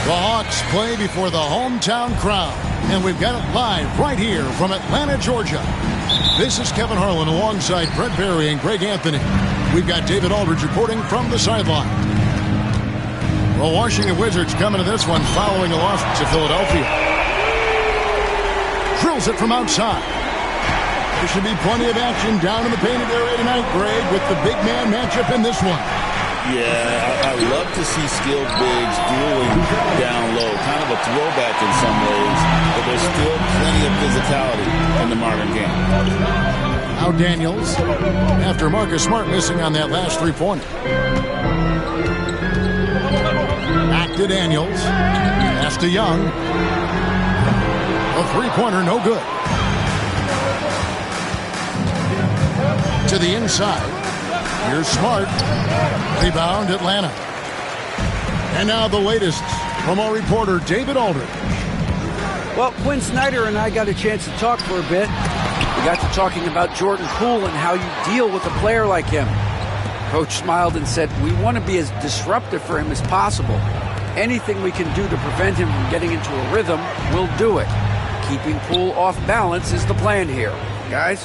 The Hawks play before the hometown crowd, and we've got it live right here from Atlanta, Georgia. This is Kevin Harlan alongside Brent Barry and Greg Anthony. We've got David Aldridge reporting from the sideline. The Washington Wizards coming to this one following a loss to Philadelphia. Drills it from outside. There should be plenty of action down in the painted area tonight, Greg, with the big man matchup in this one. Yeah, I love to see skilled bigs dueling down low. Kind of a throwback in some ways, but there's still plenty of physicality in the modern game. Now Daniels, after Marcus Smart missing on that last three-pointer. Back to Daniels. Pass to Young. A three-pointer, no good. To the inside. Here's Smart. Rebound, Atlanta. And now the latest from our reporter, David Aldridge. Well, Quinn Snyder and I got a chance to talk for a bit. We got to talking about Jordan Poole and how you deal with a player like him. Coach smiled and said, we want to be as disruptive for him as possible. Anything we can do to prevent him from getting into a rhythm, we'll do it. Keeping Poole off balance is the plan here. Guys?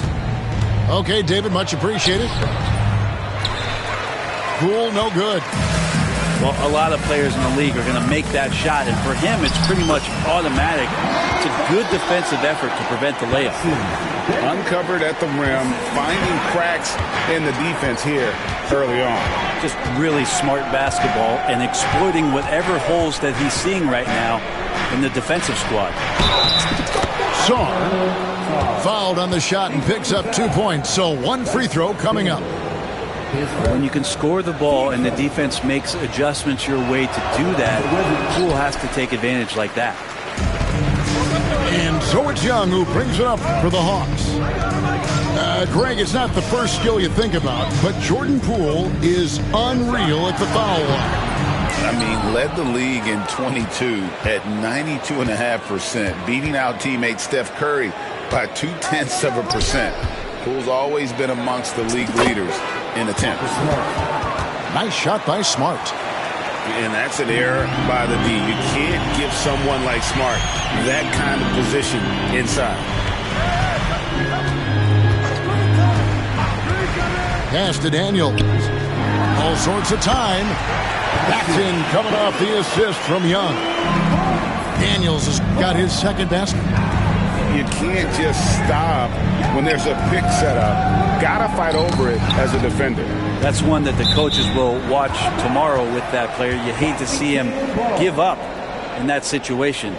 Okay, David, much appreciated. Poole, no good. Well, a lot of players in the league are going to make that shot, and for him, it's pretty much automatic. It's a good defensive effort to prevent the layup. Uncovered at the rim, finding cracks in the defense here early on. Just really smart basketball and exploiting whatever holes that he's seeing right now in the defensive squad. Sarr fouled on the shot and picks up 2 points, so one free throw coming up. When you can score the ball and the defense makes adjustments your way to do that, Poole has to take advantage like that. And so it's Young who brings it up for the Hawks. Greg, it's not the first skill you think about, but Jordan Poole is unreal at the foul line. I mean, led the league in 22 at 92.5%, beating out teammate Steph Curry by 0.2%. Poole's always been amongst the league leaders in attempts. Nice shot by Smart. And that's an error by the D. You can't give someone like Smart that kind of position inside. Pass to Daniels. All sorts of time. Paxton coming off the assist from Young. Daniels has got his second basket. You can't just stop when there's a pick set up. Gotta fight over it as a defender. That's one that the coaches will watch tomorrow with that player. You hate to see him give up in that situation.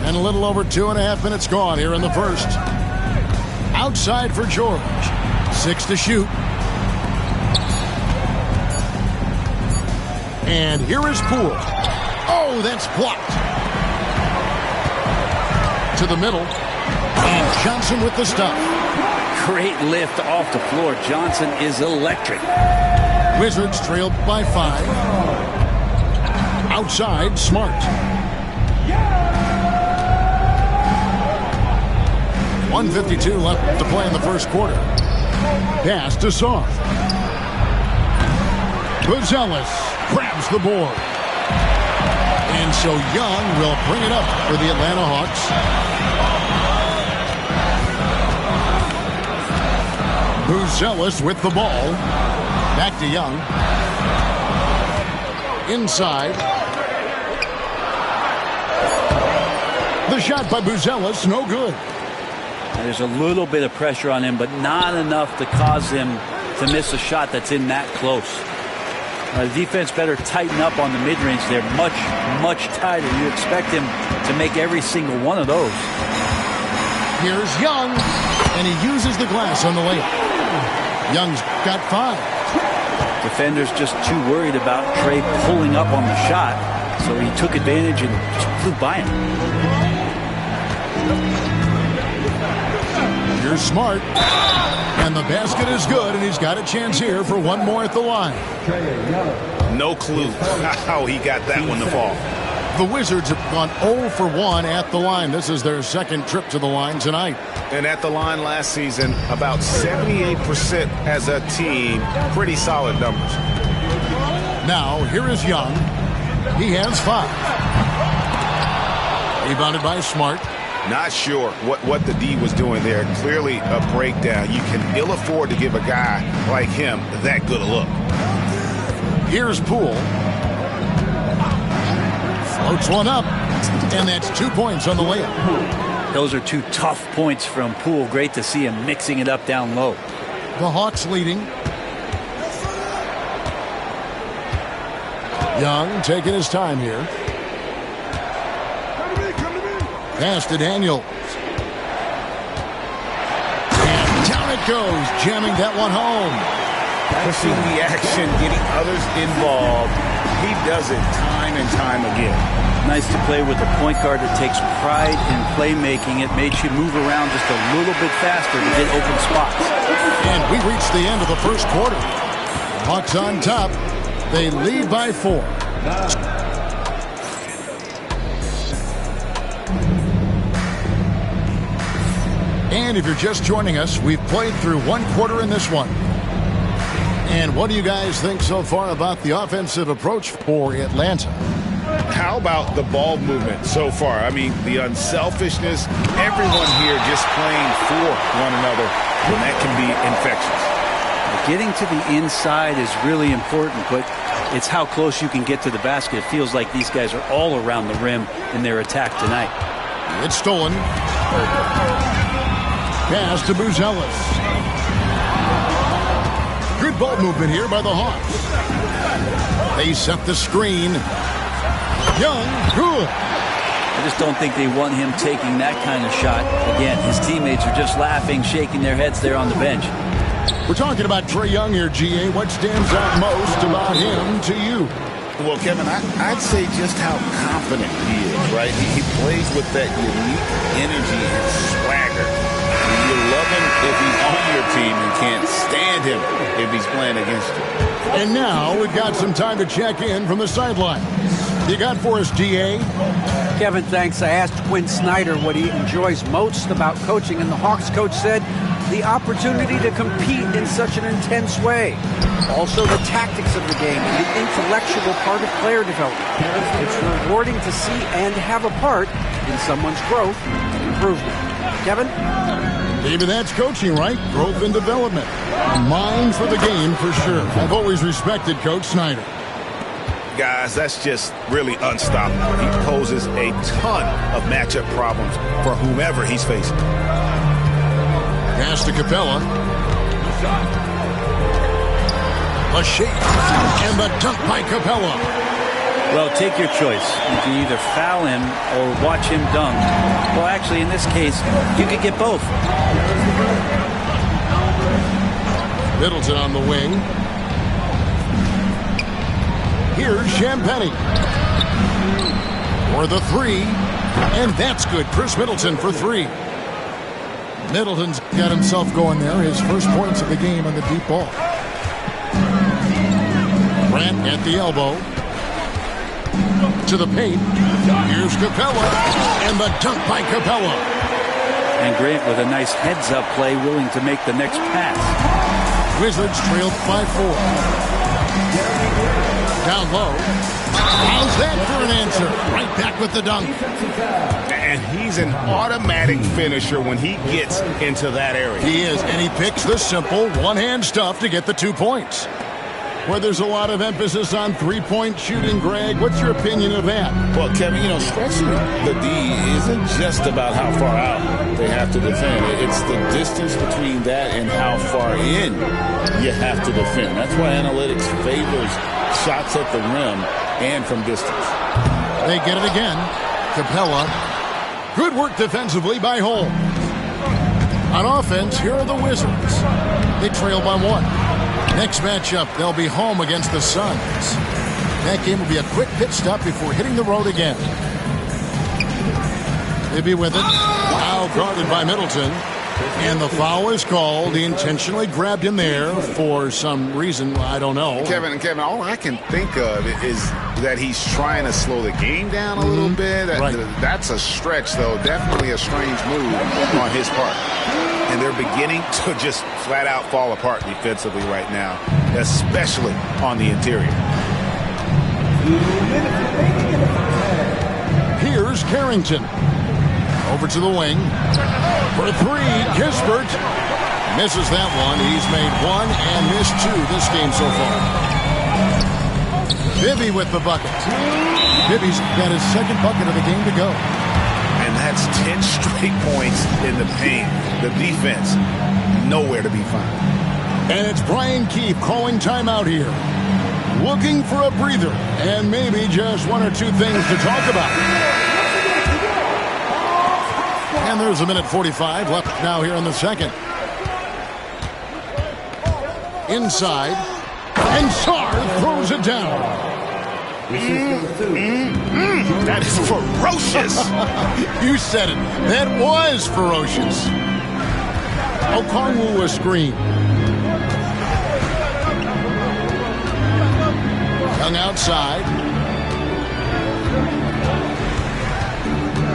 And a little over 2.5 minutes gone here in the first. Outside for George. 6 to shoot. And here is Poole. Oh, that's blocked. To the middle. And Johnson with the stuff. Great lift off the floor. Johnson is electric. Wizards trailed by 5. Outside, Smart. 1:52 left to play in the first quarter. Pass to Sarr. Buzelis grabs the board. And so Young will bring it up for the Atlanta Hawks. Buzelis with the ball. Back to Young. Inside. The shot by Buzelis, no good. There's a little bit of pressure on him, but not enough to cause him to miss a shot that's in that close. The defense better tighten up on the mid-range. They're much, much tighter. You expect him to make every single one of those. Here's Young, and he uses the glass on the layup. Young's got 5. Defender's just too worried about Trey pulling up on the shot, so he took advantage and just flew by him. Here's Smart, and the basket is good, and he's got a chance here for one more at the line. No clue how he got that one to fall. The Wizards have gone 0 for 1 at the line. This is their second trip to the line tonight. And at the line last season, about 78% as a team. Pretty solid numbers. Now, here is Young. He has 5. Rebounded by Smart. Not sure what the D was doing there. Clearly a breakdown. You can ill afford to give a guy like him that good a look. Here's Poole. Floats one up. And that's 2 points on the layup. Those are 2 tough points from Poole. Great to see him mixing it up down low. The Hawks leading. Young taking his time here. Pass to Daniels. And down it goes, jamming that one home. Pushing the action, getting others involved. He does it time and time again. Nice to play with a point guard that takes pride in playmaking. It makes you move around just a little bit faster to get open spots. And we reach the end of the first quarter. Hawks on top. They lead by 4. And if you're just joining us, we've played through 1 quarter in this one. And what do you guys think so far about the offensive approach for Atlanta? How about the ball movement so far? I mean, the unselfishness, everyone here just playing for one another, and that can be infectious. Getting to the inside is really important, but it's how close you can get to the basket. It feels like these guys are all around the rim in their attack tonight. It's stolen. Pass to Buzelis. Good ball movement here by the Hawks. They set the screen. Young, good. I just don't think they want him taking that kind of shot. Again, his teammates are just laughing, shaking their heads there on the bench. We're talking about Trae Young here, GA. What stands out most about him to you? Well, Kevin, I'd say just how confident he is, right? He plays with that unique energy and swagger. You love him if he's on your team and can't stand him if he's playing against you. And now we've got some time to check in from the sideline. You got for us, GA? Kevin, thanks. I asked Quinn Snyder what he enjoys most about coaching, and the Hawks coach said the opportunity to compete in such an intense way. Also, the tactics of the game and the intellectual part of player development. It's rewarding to see and have a part in someone's growth and improvement. Kevin? Maybe that's coaching, right? Growth and development. A mind for the game, for sure. I've always respected Coach Snyder. Guys, that's just really unstoppable. He poses a ton of matchup problems for whomever he's facing. Pass to Capella. A shake. And the dunk by Capella. Well, take your choice. You can either foul him or watch him dunk. Well, actually, in this case, you could get both. Middleton on the wing. Here's Champagnie. For the 3. And that's good. Chris Middleton for 3. Middleton's got himself going there. His first points of the game on the deep ball. Grant at the elbow. To the paint. Here's Capella. And the dunk by Capella. And Grant with a nice heads-up play, willing to make the next pass. Wizards trailed by 4. Down low. How's that for an answer? Right back with the dunk. And he's an automatic finisher when he gets into that area. He is, and he picks the simple one-hand stuff to get the 2 points. Where there's a lot of emphasis on three-point shooting, Greg, what's your opinion of that? Well, Kevin, stretching the D isn't just about how far out they have to defend. It's the distance between that and how far in you have to defend. That's why analytics favors shots at the rim and from distance. They get it again. Capella. Good work defensively by Holmes. On offense, here are the Wizards. They trail by 1. Next matchup, they'll be home against the Suns. That game will be a quick pit stop before hitting the road again. They'll be with it. Wow, guarded by Middleton. And the foul is called. He intentionally grabbed him there for some reason. I don't know. Kevin, all I can think of is that he's trying to slow the game down a little bit. Right. That's a stretch, though. Definitely a strange move on his part. And they're beginning to just flat out fall apart defensively right now, especially on the interior. Here's Carrington. Over to the wing. For 3, Kispert. Misses that one. He's made 1 and missed 2 this game so far. Bibby with the bucket. Bibby's got his second bucket of the game to go. And that's 10 straight points in the paint. The defense, nowhere to be found. And it's Brian Keefe calling timeout here. Looking for a breather and maybe just 1 or 2 things to talk about. And there's a minute 45 left now here in the second. Inside. And Sarr throws it down. That is ferocious. You said it. That was ferocious. Okongwu a screen. Young outside.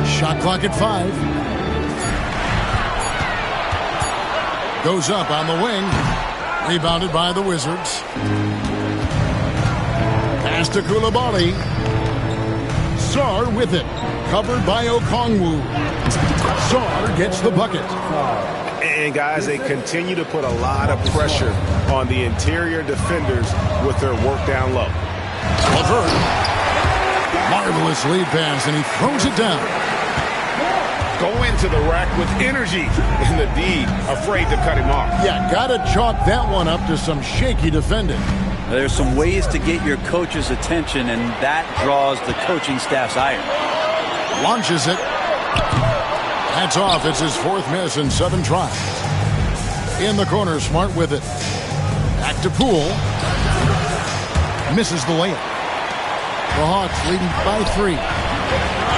Shot clock at 5. Goes up on the wing. Rebounded by the Wizards. Pass to Coulibaly. Sarr with it. Covered by Okongwu. Sarr gets the bucket. And, guys, they continue to put a lot of pressure on the interior defenders with their work down low. LeVert. Marvelous lead pass, and he throws it down. Go into the rack with energy. And the D afraid to cut him off. Yeah, got to chalk that one up to some shaky defending. There's some ways to get your coach's attention, and that draws the coaching staff's ire. Launches it. That's off. It's his 4th miss in 7 tries. In the corner, Smart with it. Back to Poole. Misses the layup. The Hawks leading by 3.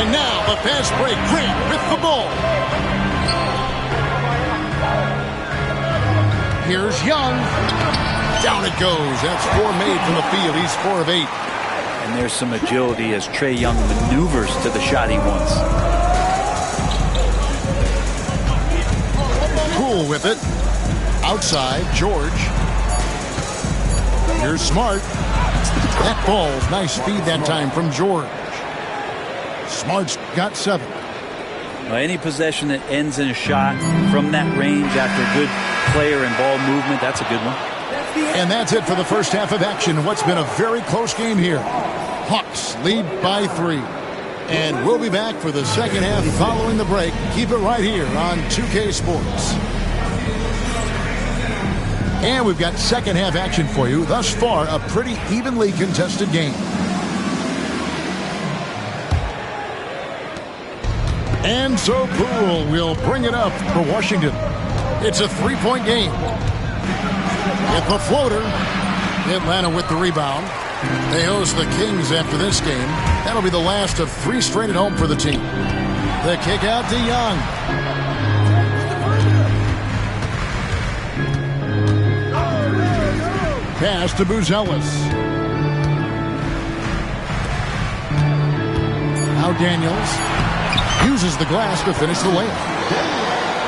And now the fast break. Grant with the ball. Here's Young. Down it goes. That's 4 made from the field. He's 4 of 8. And there's some agility as Trae Young maneuvers to the shot he wants. Poole with it. Outside, George. Here's Smart. That ball, nice speed that time from George. Smart's got 7. Any possession that ends in a shot from that range after good player and ball movement, that's a good one. And that's it for the first half of action. What's been a very close game here. Hawks lead by 3. And we'll be back for the second half following the break. Keep it right here on 2K Sports. And we've got second half action for you. Thus far, a pretty evenly contested game. And so Poole will bring it up for Washington. It's a 3-point game. With the floater, Atlanta with the rebound. They host the Kings after this game. That'll be the last of 3 straight at home for the team. The kick out to Young. Pass to Buzelis. Now Daniels uses the glass to finish the layup.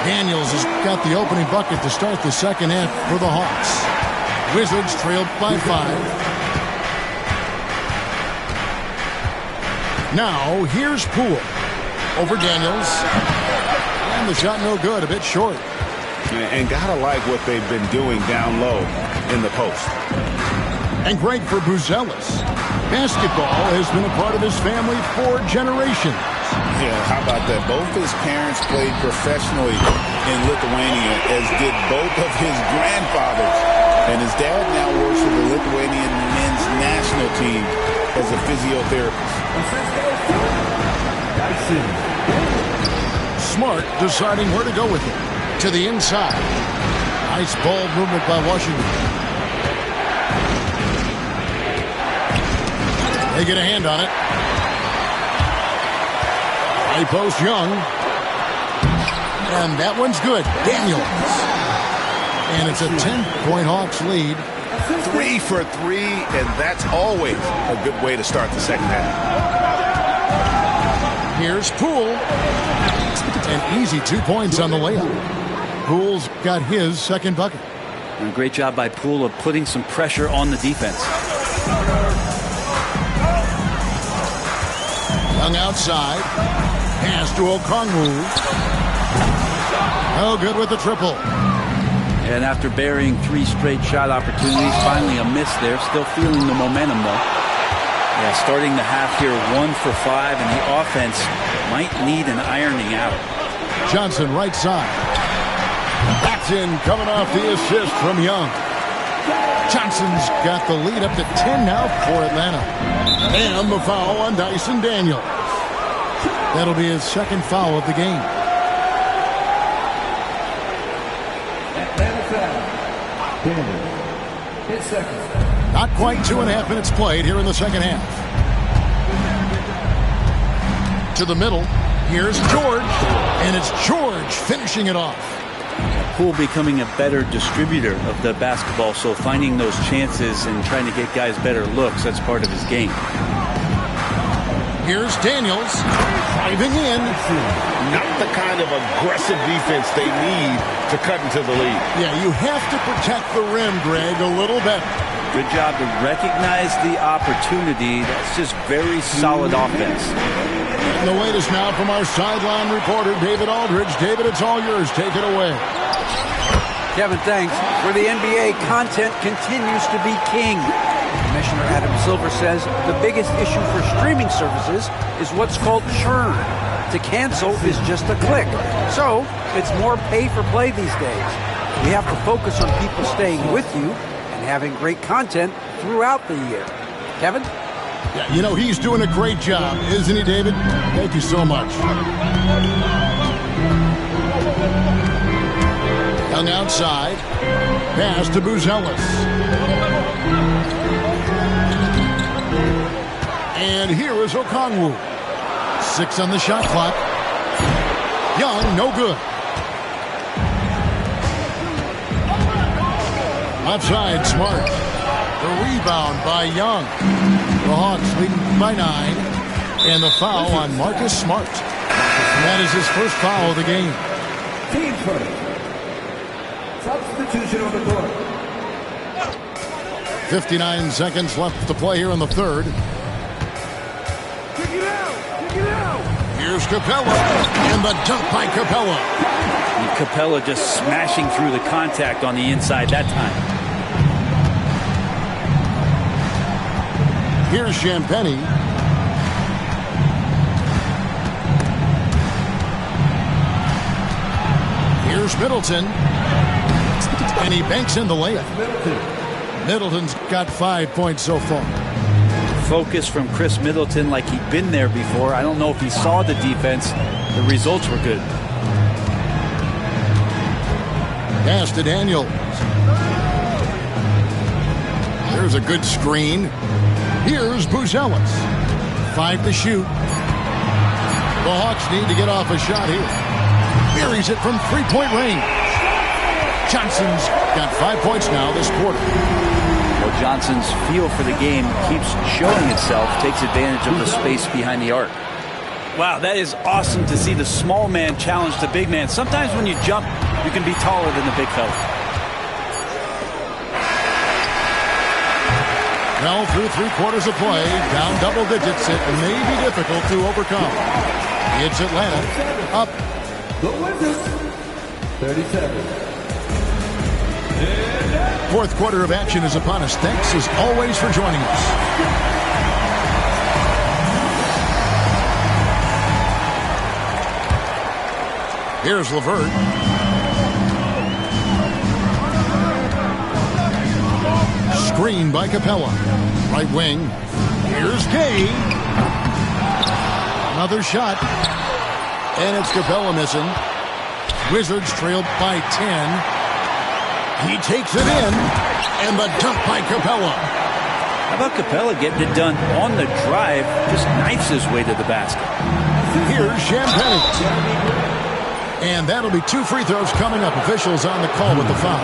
Daniels has got the opening bucket to start the second half for the Hawks. Wizards trailed by 5. Now, here's Poole. Over Daniels. And the shot no good, a bit short. And gotta like what they've been doing down low in the post. And great for Buzelis. Basketball has been a part of his family for generations. Yeah, how about that? Both his parents played professionally in Lithuania, as did both of his grandfathers. And his dad now works for the Lithuanian men's national team as a physiotherapist. Smart deciding where to go with it. To the inside. Nice ball movement by Washington. They get a hand on it. High post Young. And that one's good. Daniels. And it's a 10-point Hawks lead. 3 for 3, and that's always a good way to start the second half. Here's Poole. An easy 2 points on the layup. Poole's got his second bucket. And a great job by Poole of putting some pressure on the defense. Young outside. Pass to Okongwu. Oh, good with the triple. And after burying 3 straight shot opportunities, finally a miss there. Still feeling the momentum, though. Yeah, starting the half here 1 for 5, and the offense might need an ironing out. Johnson right side. That's in, coming off the assist from Young. Johnson's got the lead up to 10 now for Atlanta. And the foul on Dyson Daniels. That'll be his second foul of the game. Not quite 2.5 minutes played here in the second half. To the middle. Here's George. And it's George finishing it off. Poole becoming a better distributor of the basketball, so finding those chances and trying to get guys better looks, that's part of his game. Here's Daniels driving in. Not the kind of aggressive defense they need to cut into the lead. Yeah, you have to protect the rim, Greg, a little better. Good job to recognize the opportunity. That's just very solid offense. And the latest now from our sideline reporter, David Aldridge. David, it's all yours. Take it away. Kevin, thanks. For the NBA, content continues to be king. Commissioner Adam Silver says the biggest issue for streaming services is what's called churn. To cancel is just a click. So it's more pay for play these days. We have to focus on people staying with you and having great content throughout the year. Kevin? Yeah, you know, he's doing a great job, isn't he, David? Thank you so much. Young outside. Pass to Buzelis. And here is Okongwu. 6 on the shot clock. Young, no good. Left side, Smart. The rebound by Young. The Hawks leading by 9. And the foul on Marcus Smart. That is his first foul of the game. Team first. Substitution on the court. 59 seconds left to play here in the third. Here's Capella, and the dunk by Capella. And Capella just smashing through the contact on the inside that time. Here's Champagnie. Here's Middleton. And he banks in the layup. Middleton's got 5 points so far. Focus from Chris Middleton like he'd been there before. I don't know if he saw the defense. The results were good. Pass to Daniels. There's a good screen. Here's Buzelis. 5 to shoot. The Hawks need to get off a shot here. Buries it from three-point range. Johnson's got 5 points now this quarter. Well, Johnson's feel for the game keeps showing itself, takes advantage of the space behind the arc. Wow, that is awesome to see the small man challenge the big man. Sometimes when you jump, you can be taller than the big fella. Well, through 3/4 of play, down double digits, it may be difficult to overcome. It's Atlanta up. The Wizards, 37. Fourth quarter of action is upon us. Thanks as always for joining us. Here's LeVert. Screen by Capella. Right wing. Here's Gay. Another shot. And it's Capella missing. Wizards trailed by 10. He takes it in. And the dunk by Capella. How about Capella getting it done on the drive? Just knifes his way to the basket. Here's Champagnie. And that'll be 2 free throws coming up. Officials on the call with the foul.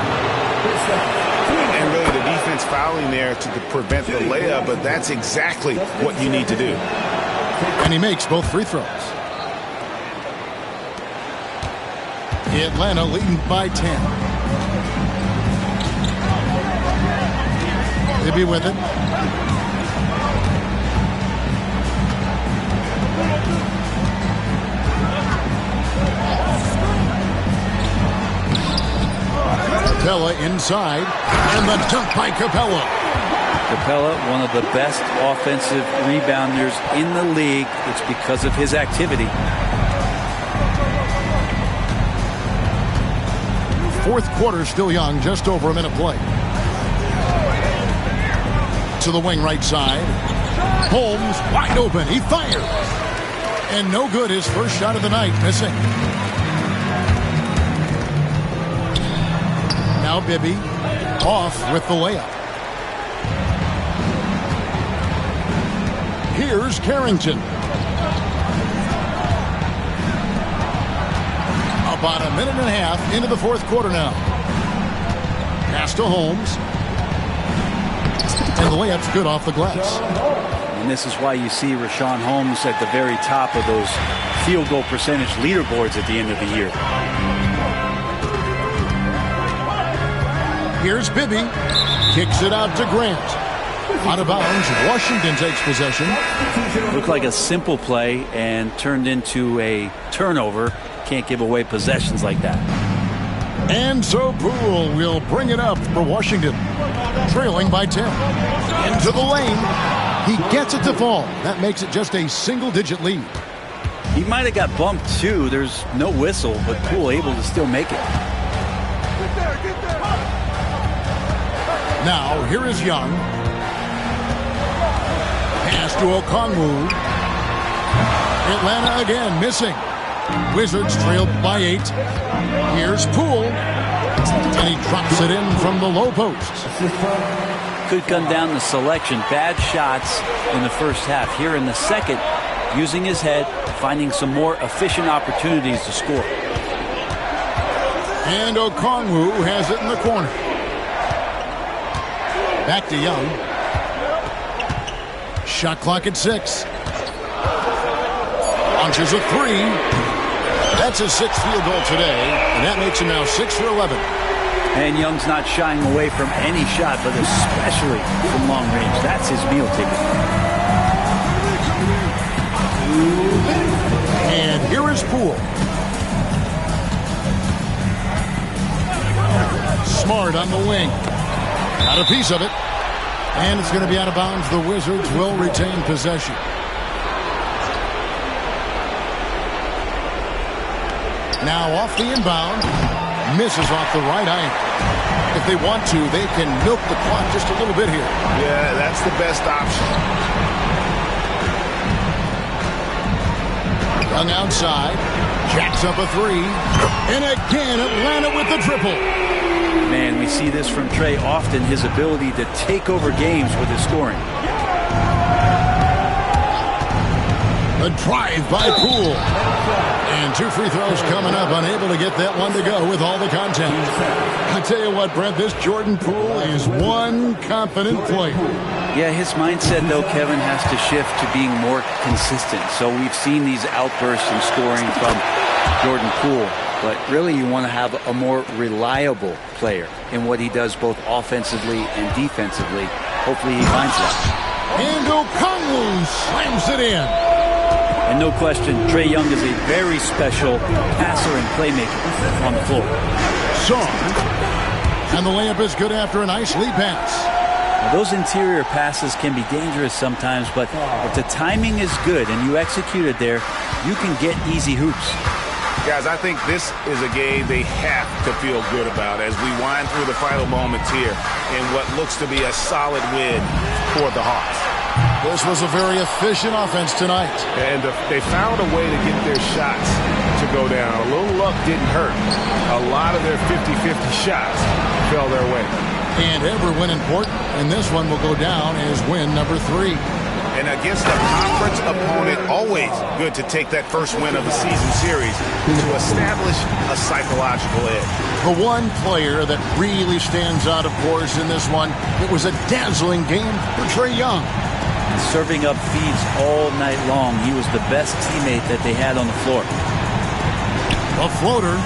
And really the defense fouling there to prevent the layup, but that's exactly what you need to do. And he makes both free throws. Atlanta leading by 10. Bibby with it. Capella inside, and the dunk by Capella. Capella, one of the best offensive rebounders in the league. It's because of his activity. Fourth quarter still young, just over a minute play. To the wing right side. Holmes wide open. He fires. And no good. His first shot of the night missing. Now Bibby off with the layup. Here's Carrington. About a minute and a half into the fourth quarter now. Pass to Holmes. And the layup's good off the glass. And this is why you see Richaun Holmes at the very top of those field goal percentage leaderboards at the end of the year. Here's Bibby. Kicks it out to Grant. Out of bounds. Washington takes possession. Looked like a simple play and turned into a turnover. Can't give away possessions like that. And so Poole will bring it up for Washington. Trailing by 10. Into the lane. He gets it to fall. That makes it just a single-digit lead. He might have got bumped too. There's no whistle, but Poole able to still make it. Now, here is Young. Pass to Okongwu. Atlanta again missing. Wizards trailed by 8. Here's Poole. And he drops it in from the low post. Could come down to selection. Bad shots in the first half. Here in the second, using his head, finding some more efficient opportunities to score. And Okongwu has it in the corner. Back to Young. Shot clock at 6. Launches a 3. That's his 6th field goal today, and that makes him now 6 for 11. And Young's not shying away from any shot, but especially from long range. That's his meal ticket. And here is Poole. Smart on the wing. Got a piece of it. And it's going to be out of bounds. The Wizards will retain possession. Now off the inbound. Misses off the right eye. If they want to, they can milk the clock just a little bit here. Yeah, that's the best option. Young outside. Jacks up a 3. And again, Atlanta with the triple. Man, we see this from Trey often, his ability to take over games with his scoring. The drive by Poole. And 2 free throws coming up. Unable to get that one to go with all the contact. I tell you what, Brent, this Jordan Poole is one confident player. Yeah, his mindset, though, Kevin, has to shift to being more consistent. So we've seen these outbursts in scoring from Jordan Poole. But really, you want to have a more reliable player in what he does both offensively and defensively. Hopefully he finds that. And Okongwu slams it in. And no question, Trae Young is a very special passer and playmaker on the floor. Song. And the layup is good after a nice lead pass. Now, those interior passes can be dangerous sometimes, but if the timing is good and you execute it there, you can get easy hoops. Guys, I think this is a game they have to feel good about as we wind through the final moments here in what looks to be a solid win for the Hawks. This was a very efficient offense tonight. And they found a way to get their shots to go down. A little luck didn't hurt. A lot of their 50-50 shots fell their way. And every win important, and this one will go down as win number 3. And against a conference opponent, always good to take that first win of the season series to establish a psychological edge. The one player that really stands out, of course, in this one, it was a dazzling game for Trae Young. Serving up feeds all night long. He was the best teammate that they had on the floor. A floater.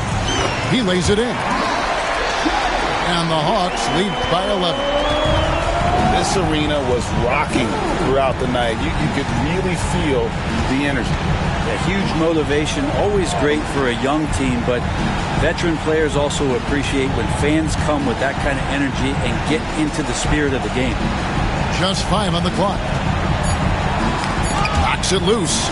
He lays it in. And the Hawks lead by 11. This arena was rocking throughout the night. You could really feel the energy. A huge motivation, always great for a young team, but veteran players also appreciate when fans come with that kind of energy and get into the spirit of the game. Just 5 on the clock. Knocks it loose.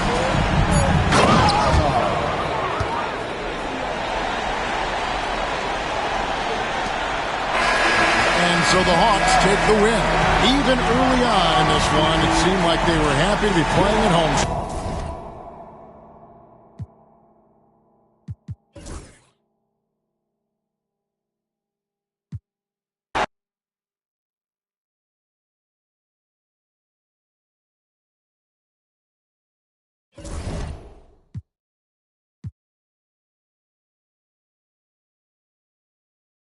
So the Hawks take the win. Even early on in this one, it seemed like they were happy to be playing at home.